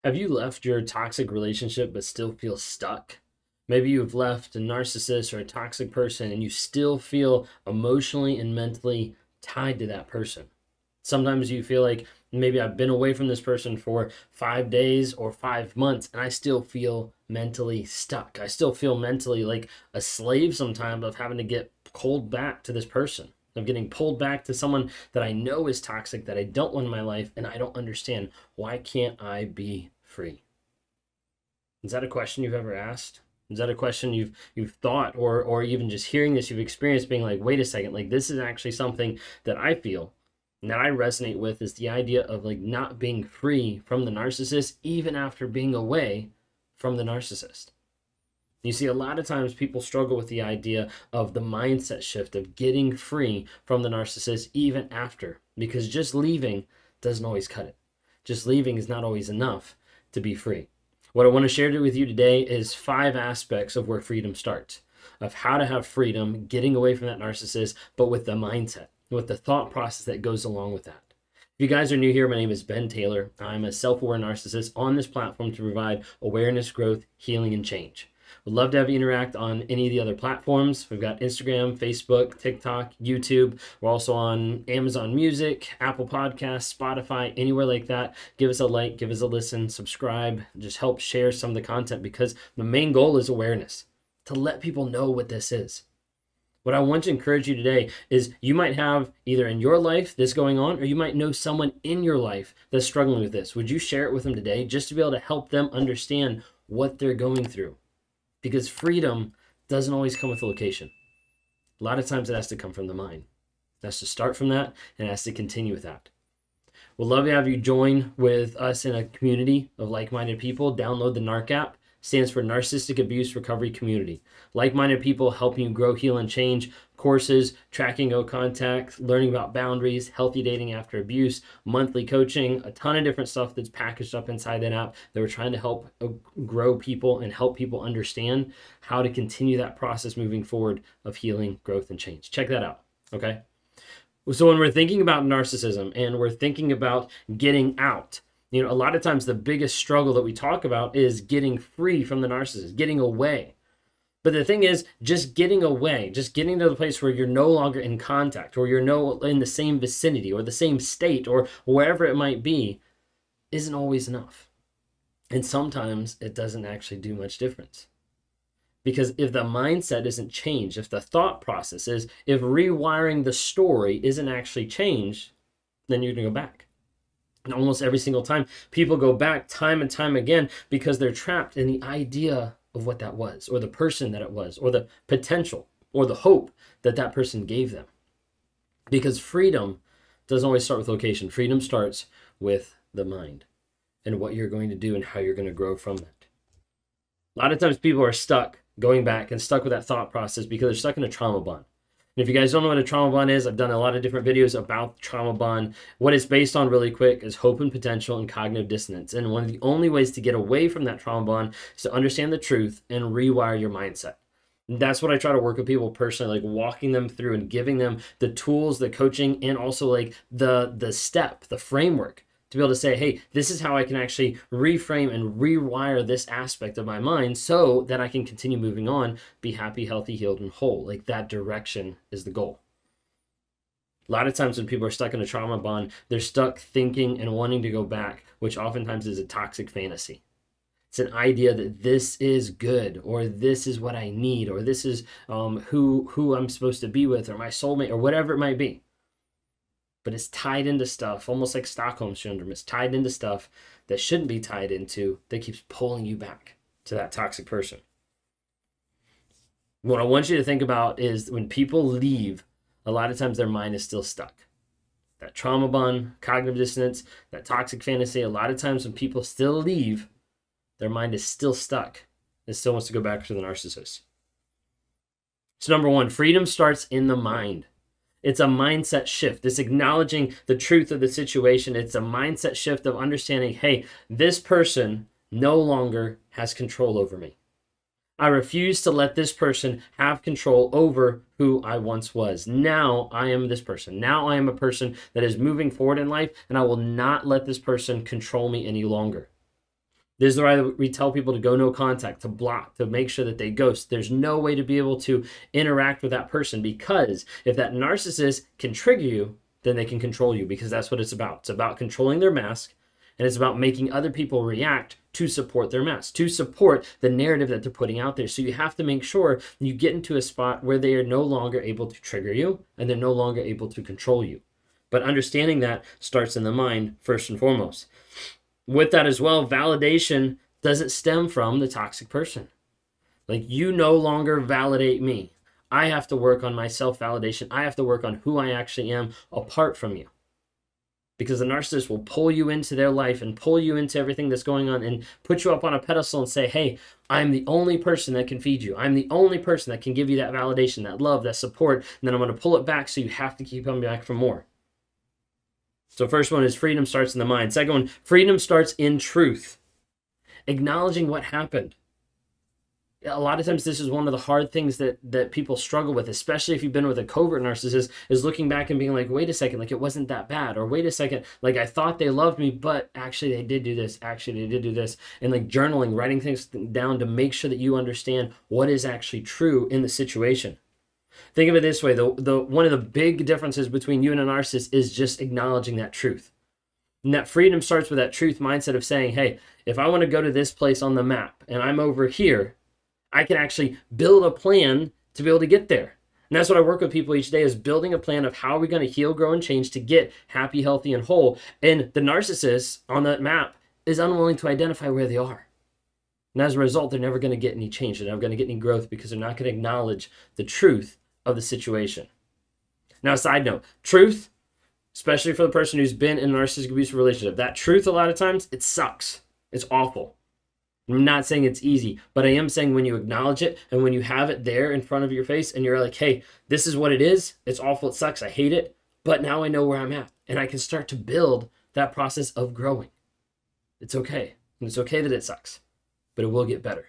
Have you left your toxic relationship but still feel stuck? Maybe you've left a narcissist or a toxic person and you still feel emotionally and mentally tied to that person. Sometimes you feel like maybe I've been away from this person for 5 days or 5 months and I still feel mentally stuck. I still feel mentally like a slave sometimes of having to get pulled back to this person, of getting pulled back to someone that I know is toxic, that I don't want in my life, and I don't understand. Why can't I be free? Is that a question you've ever asked? Is that a question you've thought, or even just hearing this, you've experienced being like, wait a second, like this is actually something that I feel and that I resonate with, is the idea of like not being free from the narcissist even after being away from the narcissist. You see, a lot of times people struggle with the idea of the mindset shift of getting free from the narcissist even after, because just leaving doesn't always cut it. Just leaving is not always enough to be free. What I want to share with you today is 5 aspects of where freedom starts, of how to have freedom, getting away from that narcissist, but with the mindset, with the thought process that goes along with that. If you guys are new here, my name is Ben Taylor. I'm a self-aware narcissist on this platform to provide awareness, growth, healing, and change. Would love to have you interact on any of the other platforms. We've got Instagram, Facebook, TikTok, YouTube. We're also on Amazon Music, Apple Podcasts, Spotify, anywhere like that. Give us a like, give us a listen, subscribe, just help share some of the content, because the main goal is awareness, to let people know what this is. What I want to encourage you today is you might have either in your life this going on, or you might know someone in your life that's struggling with this. Would you share it with them today, just to be able to help them understand what they're going through? Because freedom doesn't always come with a location. A lot of times it has to come from the mind. It has to start from that, and it has to continue with that. We'd love to have you join with us in a community of like-minded people. Download the NARC app. Stands for Narcissistic Abuse Recovery Community. Like-minded people helping you grow, heal, and change. Courses, tracking no contact, learning about boundaries, healthy dating after abuse, monthly coaching, a ton of different stuff that's packaged up inside that app that we're trying to help grow people and help people understand how to continue that process moving forward of healing, growth, and change. Check that out, okay? So when we're thinking about narcissism and we're thinking about getting out, a lot of times the biggest struggle that we talk about is getting free from the narcissist, getting away. But the thing is, just getting away, just getting to the place where you're no longer in contact, or you're no in the same vicinity or the same state or wherever it might be, isn't always enough. And sometimes it doesn't actually do much difference. Because if the mindset isn't changed, if the thought process is, if rewiring the story isn't actually changed, then you're going to go back. And almost every single time, people go back time and time again because they're trapped in the idea of what that was, or the person that it was, or the potential, or the hope that that person gave them. Because freedom doesn't always start with location. Freedom starts with the mind and what you're going to do and how you're going to grow from that. A lot of times people are stuck going back and stuck with that thought process because they're stuck in a trauma bond. And if you guys don't know what a trauma bond is, I've done a lot of different videos about trauma bond. What it's based on really quick is hope and potential and cognitive dissonance. And one of the only ways to get away from that trauma bond is to understand the truth and rewire your mindset. And that's what I try to work with people personally, like walking them through and giving them the tools, the coaching, and also like the step, the framework to be able to say, hey, this is how I can actually reframe and rewire this aspect of my mind so that I can continue moving on, be happy, healthy, healed, and whole. Like that direction is the goal. A lot of times when people are stuck in a trauma bond, they're stuck thinking and wanting to go back, which oftentimes is a toxic fantasy. It's an idea that this is good, or this is what I need, or this is who I'm supposed to be with, or my soulmate, or whatever it might be. But it's tied into stuff, almost like Stockholm Syndrome. It's tied into stuff that shouldn't be tied into, that keeps pulling you back to that toxic person. What I want you to think about is when people leave, a lot of times their mind is still stuck. That trauma bond, cognitive dissonance, that toxic fantasy, a lot of times when people still leave, their mind is still stuck. It still wants to go back to the narcissist. So number 1, freedom starts in the mind. It's a mindset shift. It's acknowledging the truth of the situation. It's a mindset shift of understanding, hey, this person no longer has control over me. I refuse to let this person have control over who I once was. Now I am this person. Now I am a person that is moving forward in life, and I will not let this person control me any longer. This is why we tell people to go no contact, to block, to make sure that they ghost. There's no way to be able to interact with that person, because if that narcissist can trigger you, then they can control you, because that's what it's about. It's about controlling their mask, and it's about making other people react to support their mask, to support the narrative that they're putting out there. So you have to make sure you get into a spot where they are no longer able to trigger you and they're no longer able to control you. But understanding that starts in the mind first and foremost. With that as well, validation doesn't stem from the toxic person. Like, you no longer validate me. I have to work on my self-validation. I have to work on who I actually am apart from you. Because the narcissist will pull you into their life and pull you into everything that's going on and put you up on a pedestal and say, hey, I'm the only person that can feed you. I'm the only person that can give you that validation, that love, that support. And then I'm going to pull it back, so you have to keep coming back for more. So first one is freedom starts in the mind. Second one, freedom starts in truth. Acknowledging what happened. A lot of times this is one of the hard things that people struggle with, especially if you've been with a covert narcissist, is looking back and being like, wait a second, like, it wasn't that bad. Or wait a second, like, I thought they loved me, but actually they did do this. Actually, they did do this. And like journaling, writing things down to make sure that you understand what is actually true in the situation. Think of it this way. The one of the big differences between you and a narcissist is just acknowledging that truth. And that freedom starts with that truth mindset of saying, hey, if I want to go to this place on the map and I'm over here, I can actually build a plan to be able to get there. And that's what I work with people each day, is building a plan of how are we going to heal, grow, and change to get happy, healthy, and whole. And the narcissist on that map is unwilling to identify where they are. And as a result, they're never going to get any change. They're never going to get any growth, because they're not going to acknowledge the truth of the situation. Now, a side note, truth, especially for the person who's been in a narcissistic abusive relationship, that truth, a lot of times, it sucks. It's awful. I'm not saying it's easy, but I am saying when you acknowledge it and when you have it there in front of your face and you're like, hey, this is what it is. It's awful. It sucks. I hate it. But now I know where I'm at, and I can start to build that process of growing. It's okay. And it's okay that it sucks, but it will get better.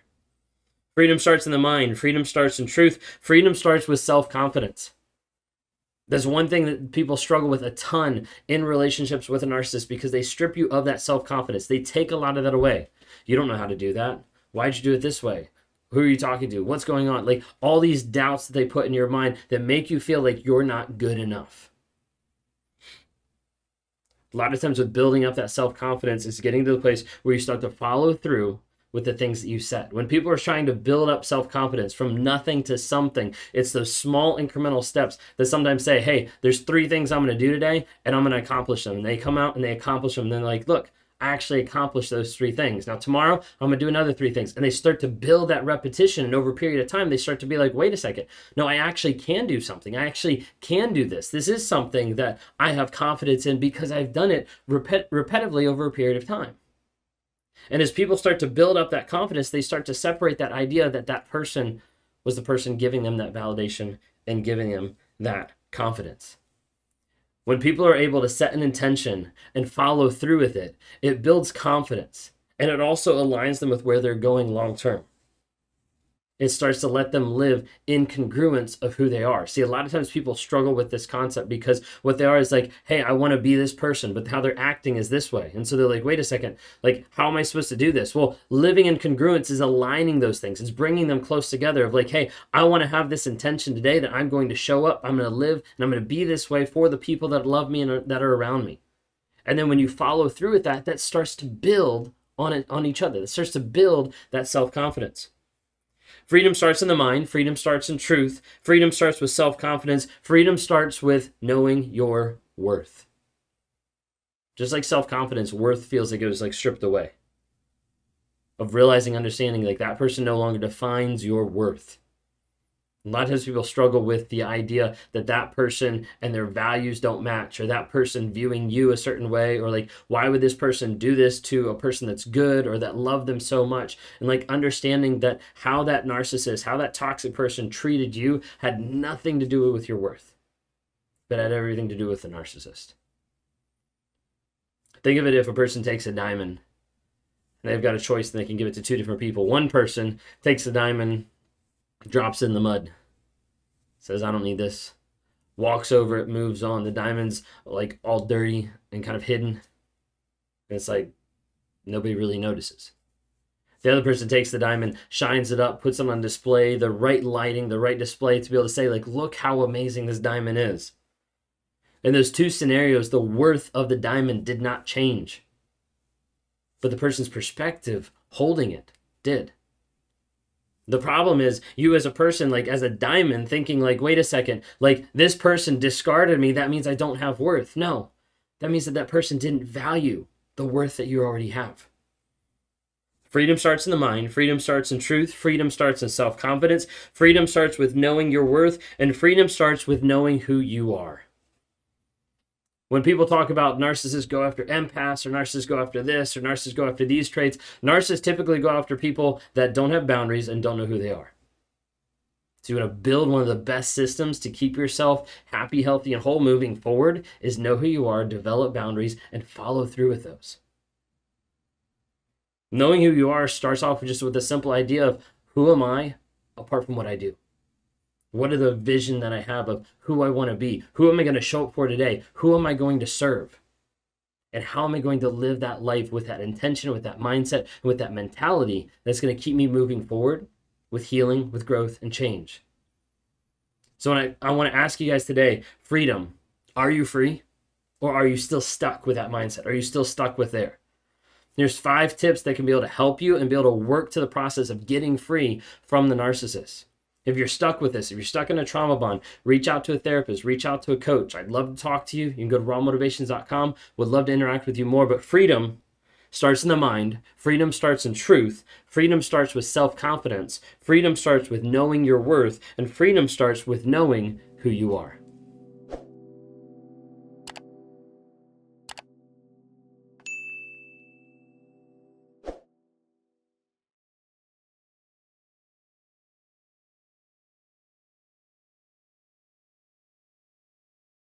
Freedom starts in the mind. Freedom starts in truth. Freedom starts with self-confidence. There's one thing that people struggle with a ton in relationships with a narcissist, because they strip you of that self-confidence. They take a lot of that away. You don't know how to do that. Why'd you do it this way? Who are you talking to? What's going on? Like, all these doubts that they put in your mind that make you feel like you're not good enough. A lot of times with building up that self-confidence is getting to the place where you start to follow through with the things that you said. When people are trying to build up self-confidence from nothing to something, it's those small incremental steps that sometimes say, hey, there's 3 things I'm going to do today, and I'm going to accomplish them. And they come out and they accomplish them. And they're like, look, I actually accomplished those 3 things. Now tomorrow, I'm going to do another 3 things. And they start to build that repetition. And over a period of time, they start to be like, wait a second. No, I actually can do something. I actually can do this. This is something that I have confidence in because I've done it repetitively over a period of time. And as people start to build up that confidence, they start to separate that idea that that person was the person giving them that validation and giving them that confidence. When people are able to set an intention and follow through with it, it builds confidence, and it also aligns them with where they're going long term. It starts to let them live in congruence of who they are. See, a lot of times people struggle with this concept because what they are is like, hey, I want to be this person, but how they're acting is this way. And so they're like, wait a second, like, how am I supposed to do this? Well, living in congruence is aligning those things. It's bringing them close together of like, hey, I want to have this intention today that I'm going to show up, I'm going to live, and I'm going to be this way for the people that love me and that are around me. And then when you follow through with that, that starts to build on each other. It starts to build that self-confidence. Freedom starts in the mind. Freedom starts in truth. Freedom starts with self-confidence. Freedom starts with knowing your worth. Just like self-confidence, worth feels like it was like stripped away. Of realizing, understanding like that person no longer defines your worth. A lot of times people struggle with the idea that that person and their values don't match, or that person viewing you a certain way, or like, why would this person do this to a person that's good or that loved them so much? And like understanding that how that narcissist, how that toxic person treated you had nothing to do with your worth, but had everything to do with the narcissist. Think of it if a person takes a diamond and they've got a choice and they can give it to 2 different people. One person takes the diamond, drops it in the mud, says, I don't need this, walks over it, moves on. The diamond's like all dirty and kind of hidden. And it's like, nobody really notices. The other person takes the diamond, shines it up, puts it on display, the right lighting, the right display to be able to say, like, look how amazing this diamond is. In those two scenarios, the worth of the diamond did not change. But the person's perspective holding it did. The problem is you as a person, like as a diamond, thinking like, wait a second, like this person discarded me, that means I don't have worth. No, that means that that person didn't value the worth that you already have. Freedom starts in the mind. Freedom starts in truth. Freedom starts in self-confidence. Freedom starts with knowing your worth, and freedom starts with knowing who you are. When people talk about narcissists go after empaths, or narcissists go after this, or narcissists go after these traits, narcissists typically go after people that don't have boundaries and don't know who they are. So you want to build one of the best systems to keep yourself happy, healthy, and whole moving forward is know who you are, develop boundaries, and follow through with those. Knowing who you are starts off just with the simple idea of who am I apart from what I do? What are the vision that I have of who I want to be? Who am I going to show up for today? Who am I going to serve? And how am I going to live that life with that intention, with that mindset, and with that mentality that's going to keep me moving forward with healing, with growth, and change? So I want to ask you guys today, freedom, are you free? Or are you still stuck with that mindset? Are you still stuck with there? There's 5 tips that can be able to help you and be able to work to the process of getting free from the narcissist. If you're stuck with this, if you're stuck in a trauma bond, reach out to a therapist, reach out to a coach. I'd love to talk to you. You can go to rawmotivations.com. Would love to interact with you more. But freedom starts in the mind. Freedom starts in truth. Freedom starts with self-confidence. Freedom starts with knowing your worth. And freedom starts with knowing who you are.